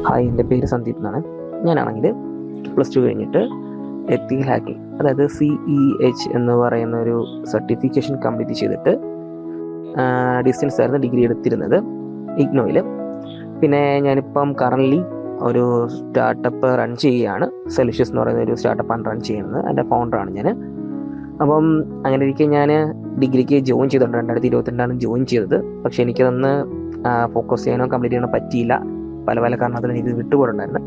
Hi, എൻ്റെ പേര് സന്ദീപ് എന്നാണ്. ഞാനാണെങ്കിൽ +2 കഴിഞ്ഞിട്ട് എത്തിക്കൽ ഹാക്കിംഗ്, അതായത് CEH എന്ന് പറയുന്ന ഒരു സർട്ടിഫിക്കേഷൻ കംപ്ലീറ്റ് ചെയ്തിട്ട് ഡിസ്റ്റൻസ് ആയിരുന്നു ഡിഗ്രി എടുത്തിരുന്നത് ഇഗ്നോയിൽ. പിന്നെ ഞാനിപ്പം കറൻ്റ്ലി ഒരു സ്റ്റാർട്ടപ്പ് റൺ ചെയ്യുകയാണ്. സെലിഷ്യസ് എന്ന് പറയുന്ന ഒരു സ്റ്റാർട്ടപ്പാണ് റൺ ചെയ്യുന്നത്. എൻ്റെ ഫൗണ്ടറാണ് ഞാൻ. അപ്പം അങ്ങനെ ഇരിക്കെ ഞാൻ ഡിഗ്രിക്ക് ജോയിൻ ചെയ്തിട്ടുണ്ട്. 2022 ജോയിൻ ചെയ്തത്. പക്ഷേ എനിക്കതൊന്ന് ഫോക്കസ് ചെയ്യാനോ കംപ്ലീറ്റ് ചെയ്യാനോ പറ്റിയില്ല. പല കാരണത്തിൽ എനിക്ക് വിട്ടുപോയിട്ടുണ്ടായിരുന്നു.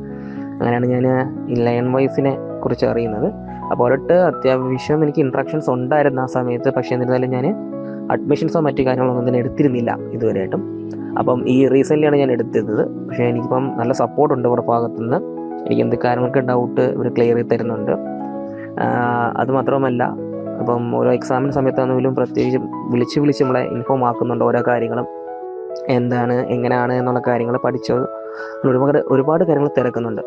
അങ്ങനെയാണ് ഞാൻ ഈ ലയൺ വോയ്സിനെ കുറിച്ച് അറിയുന്നത്. അപ്പോൾ ഒരിട്ട് അത്യാവശ്യം എനിക്ക് ഇൻട്രാക്ഷൻസ് ഉണ്ടായിരുന്നു ആ സമയത്ത്. പക്ഷേ എന്നിരുന്നാലും ഞാൻ അഡ്മിഷൻസോ മറ്റു കാര്യങ്ങളൊന്നും തന്നെ എടുത്തിരുന്നില്ല ഇതുവരെയായിട്ടും. അപ്പം ഈ റീസെൻ്റ്ലിയാണ് ഞാൻ എടുത്തിരുന്നത്. പക്ഷേ എനിക്കിപ്പം നല്ല സപ്പോർട്ടുണ്ട് ഇവരുടെ ഭാഗത്തുനിന്ന്. എനിക്ക് എന്ത് കാര്യങ്ങൾക്ക് ഡൗട്ട് ഇവർ ക്ലിയർ ചെയ്ത് തരുന്നുണ്ട്. അതുമാത്രമല്ല, അപ്പം ഓരോ എക്സാമിന് സമയത്താണെങ്കിലും പ്രത്യേകിച്ച് വിളിച്ച് നമ്മളെ ഇൻഫോം ആക്കുന്നുണ്ട്. ഓരോ കാര്യങ്ങളും എന്താണ് എങ്ങനെയാണ് എന്നുള്ള കാര്യങ്ങൾ പഠിച്ചത് ഒരുപാട് കാര്യങ്ങൾ തിരക്കുന്നുണ്ട്.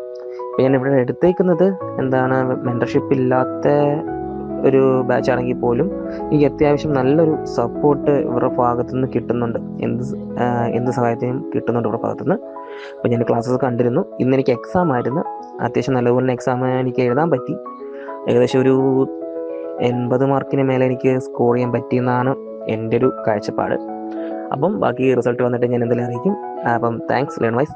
ഇപ്പം ഞാൻ ഇവിടെ എടുത്തേക്കുന്നത് മെൻറ്റർഷിപ്പ് ഇല്ലാത്ത ഒരു ബാച്ച് ആണെങ്കിൽ പോലും എനിക്ക് അത്യാവശ്യം നല്ലൊരു സപ്പോർട്ട് ഇവരുടെ ഭാഗത്തുനിന്ന് കിട്ടുന്നുണ്ട്. എന്ത് സഹായത്തിനും കിട്ടുന്നുണ്ട് ഇവരുടെ ഭാഗത്തുനിന്ന്. അപ്പോൾ ഞാൻ ക്ലാസ്സസ് കണ്ടിരുന്നു. ഇന്ന് എനിക്ക് എക്സാം ആയിരുന്നു. അത്യാവശ്യം നല്ലപോലെ എക്സാം എനിക്ക് എഴുതാൻ പറ്റി. ഏകദേശം ഒരു 80 മാർക്കിന് മേലെ എനിക്ക് സ്കോർ ചെയ്യാൻ പറ്റിയെന്നാണ് എൻ്റെ ഒരു കാഴ്ചപ്പാട്. അപ്പം ബാക്കി റിസൾട്ട് വന്നിട്ട് ഞാൻ എന്തെങ്കിലും അറിയിക്കും. അപ്പം താങ്ക്സ് ലേൺ വൈസ്.